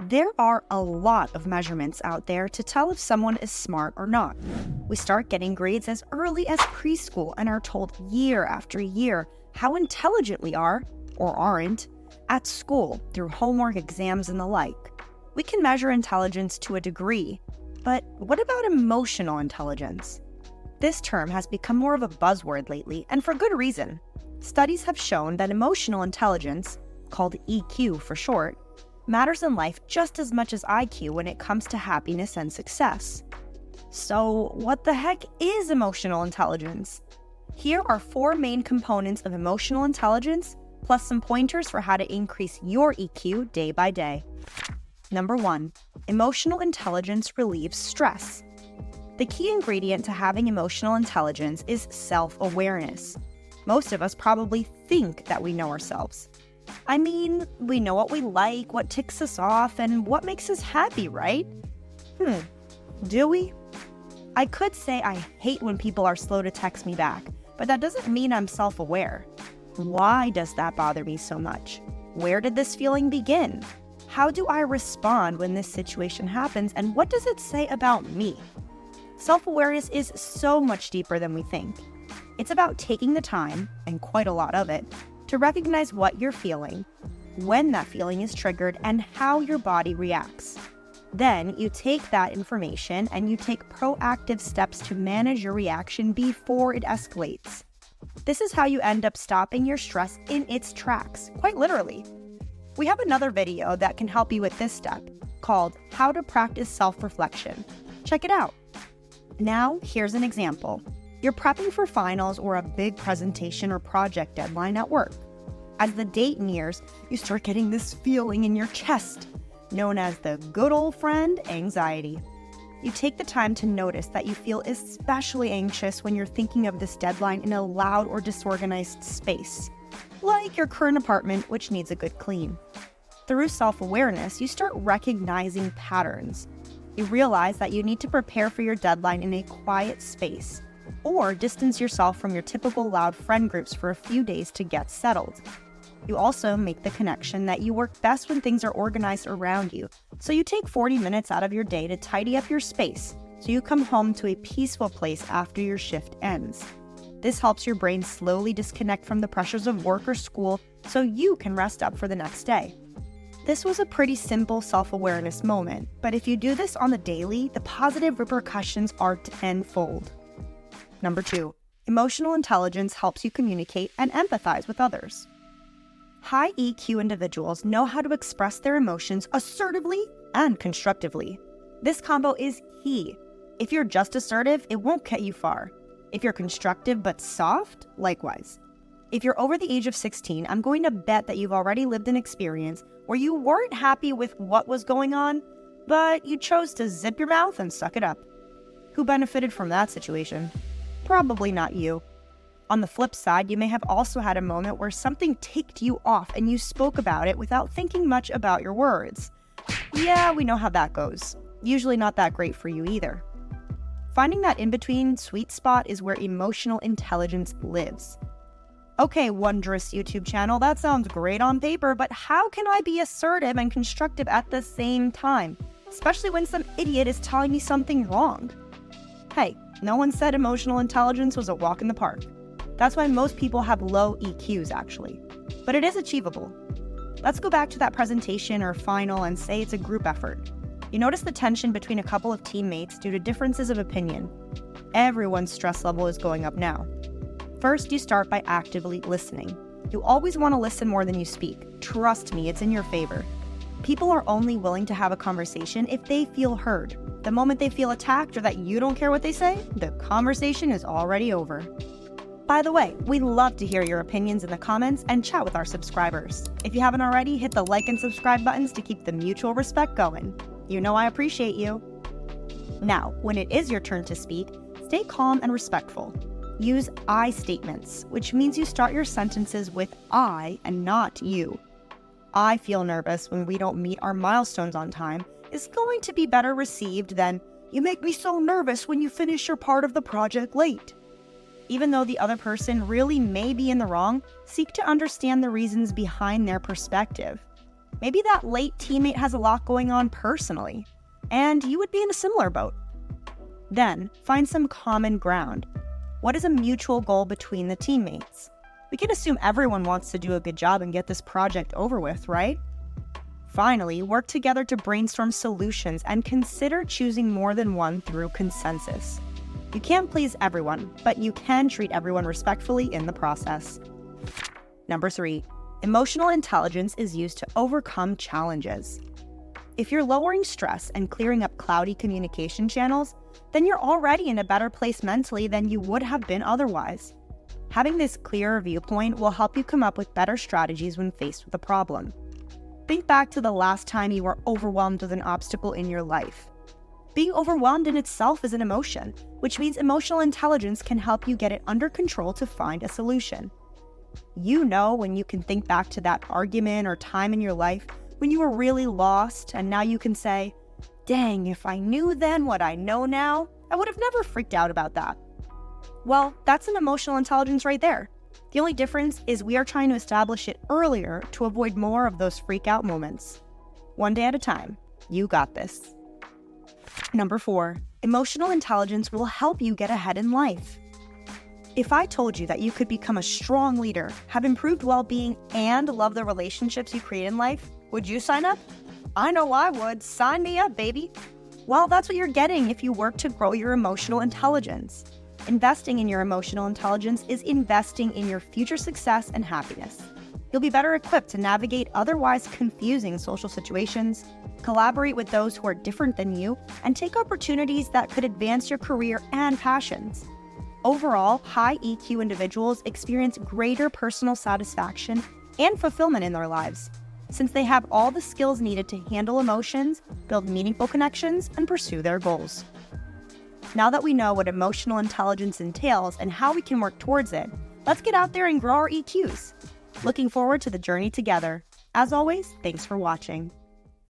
There are a lot of measurements out there to tell if someone is smart or not. We start getting grades as early as preschool and are told year after year how intelligent we are, or aren't, at school through homework, exams, and the like. We can measure intelligence to a degree, but what about emotional intelligence? This term has become more of a buzzword lately, and for good reason. Studies have shown that emotional intelligence, called EQ for short, matters in life just as much as IQ when it comes to happiness and success. So, what the heck is emotional intelligence? Here are 4 main components of emotional intelligence, plus some pointers for how to increase your EQ day by day. Number 1, emotional intelligence relieves stress. The key ingredient to having emotional intelligence is self-awareness. Most of us probably think that we know ourselves. I mean, we know what we like, what ticks us off, and what makes us happy, right? Do we? I could say I hate when people are slow to text me back, but that doesn't mean I'm self-aware. Why does that bother me so much? Where did this feeling begin? How do I respond when this situation happens, and what does it say about me? Self-awareness is so much deeper than we think. It's about taking the time, and quite a lot of it, to recognize what you're feeling, when that feeling is triggered, and how your body reacts. Then you take that information and you take proactive steps to manage your reaction before it escalates. This is how you end up stopping your stress in its tracks, quite literally. We have another video that can help you with this step, called How to Practice Self-Reflection. Check it out. Now, here's an example. You're prepping for finals or a big presentation or project deadline at work. As the date nears, you start getting this feeling in your chest, known as the good old friend anxiety. You take the time to notice that you feel especially anxious when you're thinking of this deadline in a loud or disorganized space, like your current apartment, which needs a good clean. Through self-awareness, you start recognizing patterns. You realize that you need to prepare for your deadline in a quiet space, or distance yourself from your typical loud friend groups for a few days to get settled. You also make the connection that you work best when things are organized around you, so you take 40 minutes out of your day to tidy up your space, so you come home to a peaceful place after your shift ends. This helps your brain slowly disconnect from the pressures of work or school so you can rest up for the next day. This was a pretty simple self-awareness moment, but if you do this on the daily, the positive repercussions are tenfold. Number 2, emotional intelligence helps you communicate and empathize with others. High EQ individuals know how to express their emotions assertively and constructively. This combo is key. If you're just assertive, it won't get you far. If you're constructive but soft, likewise. If you're over the age of 16, I'm going to bet that you've already lived an experience where you weren't happy with what was going on, but you chose to zip your mouth and suck it up. Who benefited from that situation? Probably not you. On the flip side, you may have also had a moment where something ticked you off and you spoke about it without thinking much about your words. Yeah, we know how that goes. Usually not that great for you either. Finding that in-between sweet spot is where emotional intelligence lives. Okay, wondrous YouTube channel, that sounds great on paper, but how can I be assertive and constructive at the same time? Especially when some idiot is telling me something wrong. Hey, no one said emotional intelligence was a walk in the park. That's why most people have low EQs, actually. But it is achievable. Let's go back to that presentation or final and say it's a group effort. You notice the tension between a couple of teammates due to differences of opinion. Everyone's stress level is going up now. First, you start by actively listening. You always want to listen more than you speak. Trust me, it's in your favor. People are only willing to have a conversation if they feel heard. The moment they feel attacked or that you don't care what they say, the conversation is already over. By the way, we love to hear your opinions in the comments and chat with our subscribers. If you haven't already, hit the like and subscribe buttons to keep the mutual respect going. You know I appreciate you. Now, when it is your turn to speak, stay calm and respectful. Use I statements, which means you start your sentences with I and not you. I feel nervous when we don't meet our milestones on time is going to be better received than, you make me so nervous when you finish your part of the project late. Even though the other person really may be in the wrong, seek to understand the reasons behind their perspective. Maybe that late teammate has a lot going on personally, and you would be in a similar boat. Then, find some common ground. What is a mutual goal between the teammates? We can assume everyone wants to do a good job and get this project over with, right? Finally, work together to brainstorm solutions and consider choosing more than one through consensus. You can't please everyone, but you can treat everyone respectfully in the process. Number 3, emotional intelligence is used to overcome challenges. If you're lowering stress and clearing up cloudy communication channels, then you're already in a better place mentally than you would have been otherwise. Having this clearer viewpoint will help you come up with better strategies when faced with a problem. Think back to the last time you were overwhelmed with an obstacle in your life. Being overwhelmed in itself is an emotion, which means emotional intelligence can help you get it under control to find a solution. You know when you can think back to that argument or time in your life when you were really lost, and now you can say, dang, if I knew then what I know now, I would have never freaked out about that. Well, that's an emotional intelligence right there. The only difference is we are trying to establish it earlier to avoid more of those freak out moments. One day at a time. You got this. Number 4, emotional intelligence will help you get ahead in life. If I told you that you could become a strong leader, have improved well-being, and love the relationships you create in life, would you sign up? I know I would. Sign me up, baby. Well, that's what you're getting if you work to grow your emotional intelligence. Investing in your emotional intelligence is investing in your future success and happiness. You'll be better equipped to navigate otherwise confusing social situations, collaborate with those who are different than you, and take opportunities that could advance your career and passions. Overall, high EQ individuals experience greater personal satisfaction and fulfillment in their lives, since they have all the skills needed to handle emotions, build meaningful connections, and pursue their goals. Now that we know what emotional intelligence entails and how we can work towards it, let's get out there and grow our EQs. Looking forward to the journey together. As always, thanks for watching.